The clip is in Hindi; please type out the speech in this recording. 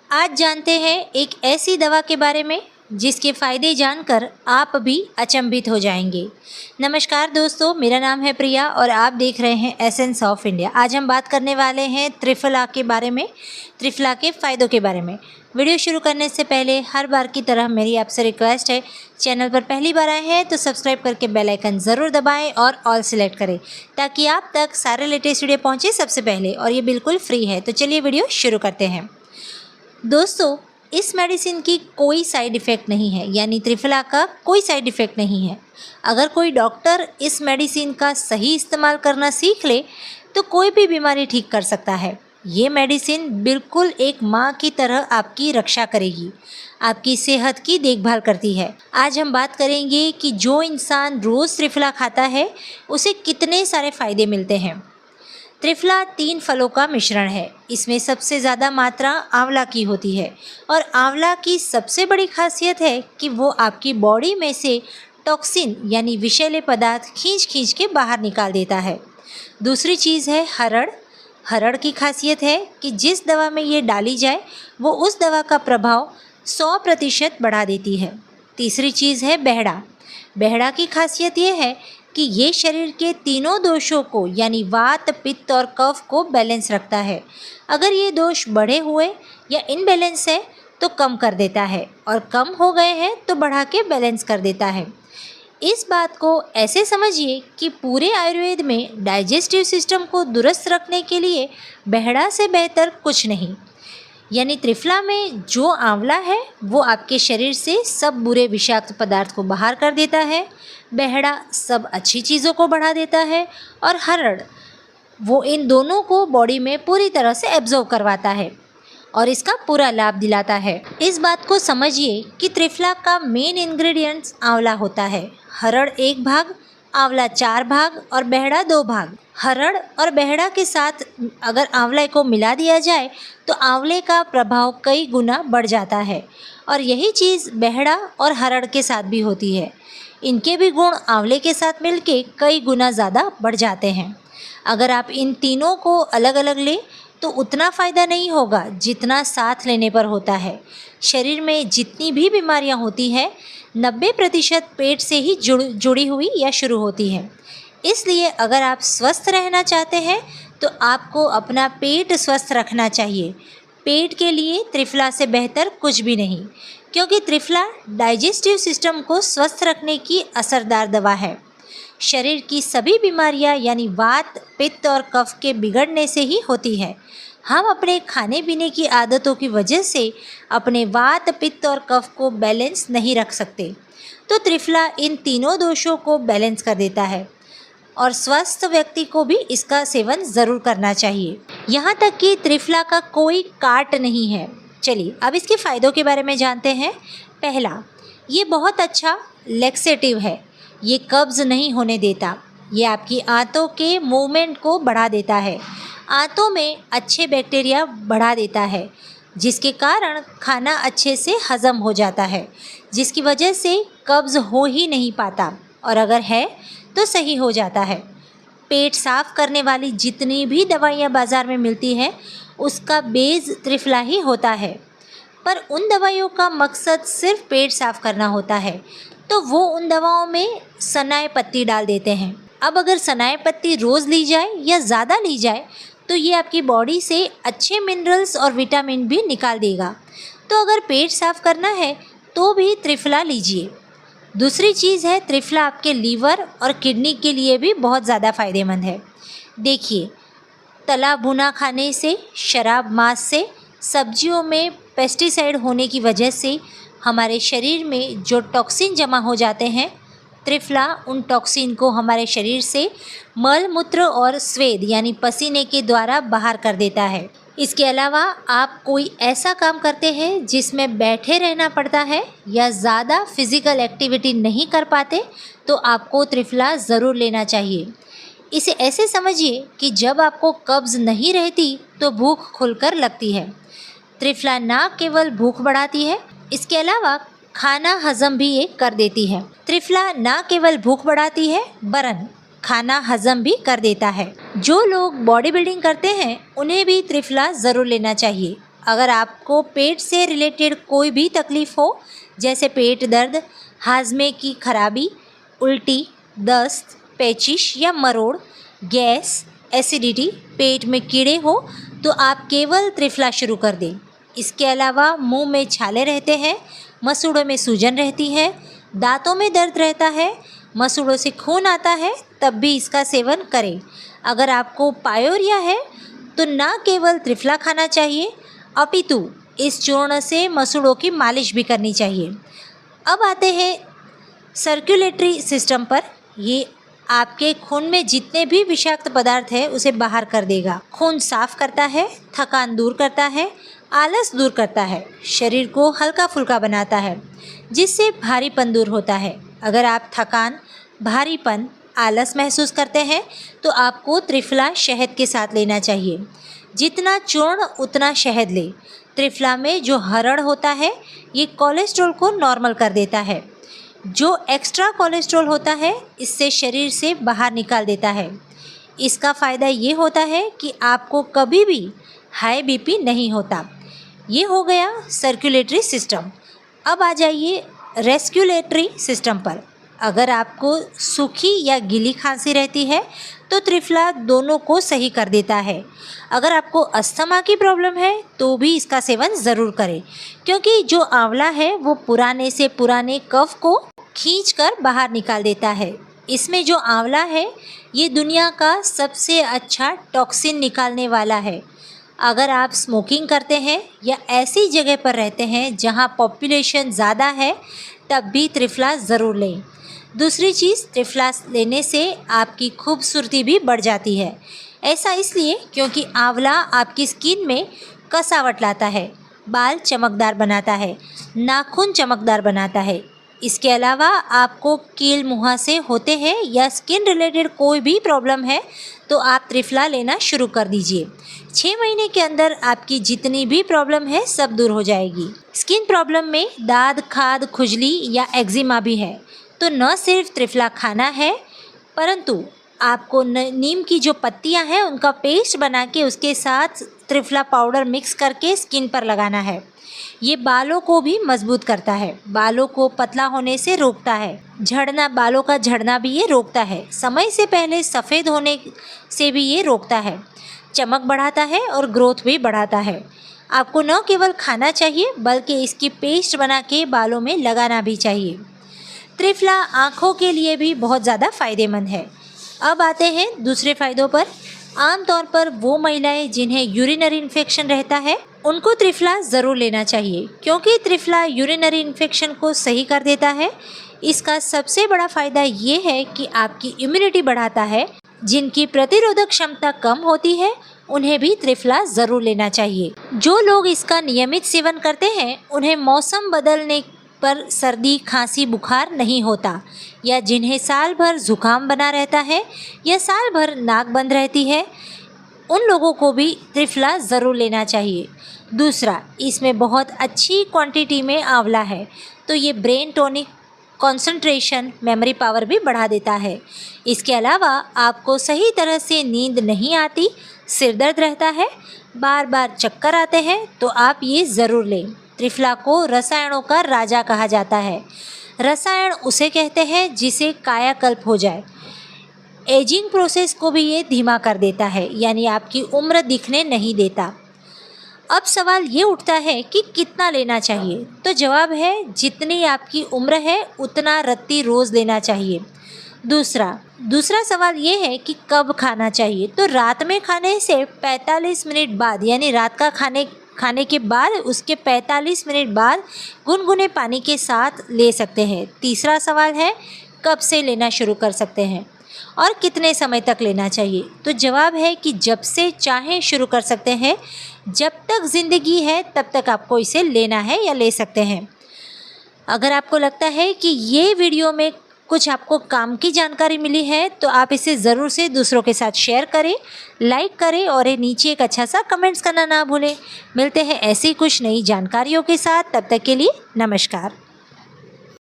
आज जानते हैं एक ऐसी दवा के बारे में जिसके फ़ायदे जानकर आप भी अचंभित हो जाएंगे। नमस्कार दोस्तों, मेरा नाम है प्रिया और आप देख रहे हैं एसेंस ऑफ इंडिया। आज हम बात करने वाले हैं त्रिफला के बारे में, त्रिफला के फ़ायदों के बारे में। वीडियो शुरू करने से पहले हर बार की तरह मेरी आपसे रिक्वेस्ट है, चैनल पर पहली बार आए हैं तो सब्सक्राइब करके बेल आइकन ज़रूर दबाएं और ऑल सिलेक्ट करें ताकि आप तक सारे लेटेस्ट वीडियो पहुँचे सबसे पहले, और ये बिल्कुल फ्री है। तो चलिए वीडियो शुरू करते हैं। दोस्तों, इस मेडिसिन की कोई साइड इफ़ेक्ट नहीं है, यानी त्रिफला का कोई साइड इफ़ेक्ट नहीं है। अगर कोई डॉक्टर इस मेडिसिन का सही इस्तेमाल करना सीख ले तो कोई भी बीमारी ठीक कर सकता है। ये मेडिसिन बिल्कुल एक माँ की तरह आपकी रक्षा करेगी, आपकी सेहत की देखभाल करती है। आज हम बात करेंगे कि जो इंसान रोज़ त्रिफला खाता है उसे कितने सारे फ़ायदे मिलते हैं। त्रिफला 3 फलों का मिश्रण है। इसमें सबसे ज़्यादा मात्रा आंवला की होती है और आंवला की सबसे बड़ी खासियत है कि वो आपकी बॉडी में से टॉक्सिन यानी विषैले पदार्थ खींच के बाहर निकाल देता है। दूसरी चीज़ है हरड़। हरड़ की खासियत है कि जिस दवा में ये डाली जाए वो उस दवा का प्रभाव 100% बढ़ा देती है। तीसरी चीज़ है बेहड़ा। बेहड़ा की खासियत ये है कि ये शरीर के तीनों दोषों को यानी वात, पित्त और कफ को बैलेंस रखता है। अगर ये दोष बढ़े हुए या इनबैलेंस है तो कम कर देता है, और कम हो गए हैं तो बढ़ा के बैलेंस कर देता है। इस बात को ऐसे समझिए कि पूरे आयुर्वेद में डाइजेस्टिव सिस्टम को दुरुस्त रखने के लिए बेहड़ा से बेहतर कुछ नहीं। यानी त्रिफला में जो आंवला है वो आपके शरीर से सब बुरे विषाक्त पदार्थ को बाहर कर देता है, बेहड़ा सब अच्छी चीज़ों को बढ़ा देता है, और हरड़ वो इन दोनों को बॉडी में पूरी तरह से एब्जॉर्व करवाता है और इसका पूरा लाभ दिलाता है। इस बात को समझिए कि त्रिफला का मेन इंग्रेडिएंट्स आंवला होता है। हरड़ 1 भाग, आंवला 4 भाग और बेहड़ा 2 भाग। हरड़ और बेहड़ा के साथ अगर आंवले को मिला दिया जाए तो आंवले का प्रभाव कई गुना बढ़ जाता है, और यही चीज़ बेहड़ा और हरड़ के साथ भी होती है। इनके भी गुण आंवले के साथ मिलके कई गुना ज़्यादा बढ़ जाते हैं। अगर आप इन तीनों को अलग अलग लें तो उतना फ़ायदा नहीं होगा जितना साथ लेने पर होता है। शरीर में जितनी भी बीमारियां होती हैं 90% पेट से ही जुड़ी हुई या शुरू होती हैं। इसलिए अगर आप स्वस्थ रहना चाहते हैं तो आपको अपना पेट स्वस्थ रखना चाहिए। पेट के लिए त्रिफला से बेहतर कुछ भी नहीं, क्योंकि त्रिफला डाइजेस्टिव सिस्टम को स्वस्थ रखने की असरदार दवा है। शरीर की सभी बीमारियां यानी वात, पित्त और कफ के बिगड़ने से ही होती है। हम अपने खाने पीने की आदतों की वजह से अपने वात, पित्त और कफ को बैलेंस नहीं रख सकते, तो त्रिफला इन तीनों दोषों को बैलेंस कर देता है, और स्वस्थ व्यक्ति को भी इसका सेवन ज़रूर करना चाहिए। यहाँ तक कि त्रिफला का कोई काट नहीं है। चलिए अब इसके फ़ायदों के बारे में जानते हैं। पहला, ये बहुत अच्छा लैक्सेटिव है। ये कब्ज़ नहीं होने देता। ये आपकी आंतों के मूवमेंट को बढ़ा देता है, आंतों में अच्छे बैक्टीरिया बढ़ा देता है, जिसके कारण खाना अच्छे से हज़म हो जाता है, जिसकी वजह से कब्ज़ हो ही नहीं पाता, और अगर है तो सही हो जाता है। पेट साफ़ करने वाली जितनी भी दवाइयाँ बाज़ार में मिलती हैं उसका बेस त्रिफला ही होता है, पर उन दवाइयों का मकसद सिर्फ पेट साफ़ करना होता है, तो वो उन दवाओं में सनाए पत्ती डाल देते हैं। अब अगर सनाए पत्ती रोज़ ली जाए या ज़्यादा ली जाए तो ये आपकी बॉडी से अच्छे मिनरल्स और विटामिन भी निकाल देगा। तो अगर पेट साफ़ करना है तो भी त्रिफला लीजिए। दूसरी चीज़ है, त्रिफला आपके लीवर और किडनी के लिए भी बहुत ज़्यादा फ़ायदेमंद है। देखिए, तला भुना खाने से, शराब, मांस से, सब्जियों में पेस्टिसाइड होने की वजह से हमारे शरीर में जो टॉक्सिन जमा हो जाते हैं, त्रिफला उन टॉक्सिन को हमारे शरीर से मल, मूत्र और स्वेद यानी पसीने के द्वारा बाहर कर देता है। इसके अलावा आप कोई ऐसा काम करते हैं जिसमें बैठे रहना पड़ता है या ज़्यादा फिज़िकल एक्टिविटी नहीं कर पाते तो आपको त्रिफला ज़रूर लेना चाहिए। इसे ऐसे समझिए कि जब आपको कब्ज़ नहीं रहती तो भूख खुलकर लगती है। त्रिफला ना केवल भूख बढ़ाती है, इसके अलावा खाना हज़म भी ये कर देती है। त्रिफला ना केवल भूख बढ़ाती है वरन खाना हज़म भी कर देता है। जो लोग बॉडी बिल्डिंग करते हैं उन्हें भी त्रिफला ज़रूर लेना चाहिए। अगर आपको पेट से रिलेटेड कोई भी तकलीफ़ हो, जैसे पेट दर्द, हाजमे की खराबी, उल्टी, दस्त, पेचिश या मरोड़, गैस, एसिडिटी, पेट में कीड़े हो, तो आप केवल त्रिफला शुरू कर दें। इसके अलावा मुंह में छाले रहते हैं, मसूड़ों में सूजन रहती है, दांतों में दर्द रहता है, मसूड़ों से खून आता है, तब भी इसका सेवन करें। अगर आपको पायोरिया है तो ना केवल त्रिफला खाना चाहिए, अपितु इस चूर्ण से मसूड़ों की मालिश भी करनी चाहिए। अब आते हैं सर्कुलेटरी सिस्टम पर। ये आपके खून में जितने भी विषाक्त पदार्थ है उसे बाहर कर देगा। खून साफ करता है, थकान दूर करता है, आलस दूर करता है, शरीर को हल्का फुल्का बनाता है, जिससे भारीपन दूर होता है। अगर आप थकान, भारीपन, आलस महसूस करते हैं तो आपको त्रिफला शहद के साथ लेना चाहिए। जितना चूर्ण उतना शहद ले। त्रिफला में जो हरड़ होता है ये कोलेस्ट्रॉल को नॉर्मल कर देता है। जो एक्स्ट्रा कोलेस्ट्रॉल होता है इससे शरीर से बाहर निकाल देता है। इसका फ़ायदा ये होता है कि आपको कभी भी हाई बीपी नहीं होता। ये हो गया सर्कुलेटरी सिस्टम। अब आ जाइए रेस्कुलेटरी सिस्टम पर। अगर आपको सूखी या गीली खांसी रहती है तो त्रिफला दोनों को सही कर देता है। अगर आपको अस्थमा की प्रॉब्लम है तो भी इसका सेवन ज़रूर करें, क्योंकि जो आंवला है वो पुराने से पुराने कफ को खींचकर बाहर निकाल देता है। इसमें जो आंवला है ये दुनिया का सबसे अच्छा टॉक्सिन निकालने वाला है। अगर आप स्मोकिंग करते हैं या ऐसी जगह पर रहते हैं जहां पॉपुलेशन ज़्यादा है, तब भी त्रिफला ज़रूर लें। दूसरी चीज़, त्रिफला लेने से आपकी खूबसूरती भी बढ़ जाती है। ऐसा इसलिए क्योंकि आंवला आपकी स्किन में कसावट लाता है, बाल चमकदार बनाता है, नाखून चमकदार बनाता है। इसके अलावा आपको कील मुहासे होते हैं या स्किन रिलेटेड कोई भी प्रॉब्लम है तो आप त्रिफला लेना शुरू कर दीजिए। 6 महीने के अंदर आपकी जितनी भी प्रॉब्लम है सब दूर हो जाएगी। स्किन प्रॉब्लम में दाद, खाद, खुजली या एक्जिमा भी है तो न सिर्फ त्रिफला खाना है, परंतु आपको नीम की जो पत्तियां हैं उनका पेस्ट बना के उसके साथ त्रिफला पाउडर मिक्स करके स्किन पर लगाना है। ये बालों को भी मजबूत करता है, बालों को पतला होने से रोकता है, बालों का झड़ना भी ये रोकता है, समय से पहले सफ़ेद होने से भी ये रोकता है, चमक बढ़ाता है और ग्रोथ भी बढ़ाता है। आपको न केवल खाना चाहिए बल्कि इसकी पेस्ट बना के बालों में लगाना भी चाहिए। त्रिफला आँखों के लिए भी बहुत ज़्यादा फ़ायदेमंद है। अब आते हैं दूसरे फ़ायदों पर। आमतौर पर वो महिलाएं जिन्हें यूरिनरी इन्फेक्शन रहता है उनको त्रिफला ज़रूर लेना चाहिए, क्योंकि त्रिफला यूरिनरी इन्फेक्शन को सही कर देता है। इसका सबसे बड़ा फ़ायदा ये है कि आपकी इम्यूनिटी बढ़ाता है। जिनकी प्रतिरोधक क्षमता कम होती है उन्हें भी त्रिफला ज़रूर लेना चाहिए। जो लोग इसका नियमित सेवन करते हैं उन्हें मौसम बदलने पर सर्दी, खांसी, बुखार नहीं होता, या जिन्हें साल भर जुकाम बना रहता है या साल भर नाक बंद रहती है, उन लोगों को भी त्रिफला ज़रूर लेना चाहिए। दूसरा, इसमें बहुत अच्छी क्वांटिटी में आंवला है तो ये brain tonic, concentration, memory power भी बढ़ा देता है। इसके अलावा आपको सही तरह से नींद नहीं आती, सिर दर्द रहता है, बार बार चक्कर आते हैं, तो आप ये ज़रूर लें। त्रिफला को रसायनों का राजा कहा जाता है। रसायन उसे कहते हैं जिसे कायाकल्प हो जाए। एजिंग प्रोसेस को भी ये धीमा कर देता है, यानी आपकी उम्र दिखने नहीं देता। अब सवाल ये उठता है कि कितना लेना चाहिए, तो जवाब है जितनी आपकी उम्र है उतना रत्ती रोज़ लेना चाहिए। दूसरा सवाल ये है कि कब खाना चाहिए, तो रात में खाने से 45 मिनट बाद, यानी रात का खाने के बाद उसके 45 मिनट बाद गुनगुने पानी के साथ ले सकते हैं। तीसरा सवाल है कब से लेना शुरू कर सकते हैं और कितने समय तक लेना चाहिए, तो जवाब है कि जब से चाहें शुरू कर सकते हैं। जब तक ज़िंदगी है तब तक आपको इसे लेना है या ले सकते हैं। अगर आपको लगता है कि ये वीडियो में कुछ आपको काम की जानकारी मिली है तो आप इसे ज़रूर से दूसरों के साथ शेयर करें, लाइक करें और नीचे एक अच्छा सा कमेंट्स करना ना भूलें। मिलते हैं ऐसी कुछ नई जानकारियों के साथ, तब तक के लिए नमस्कार।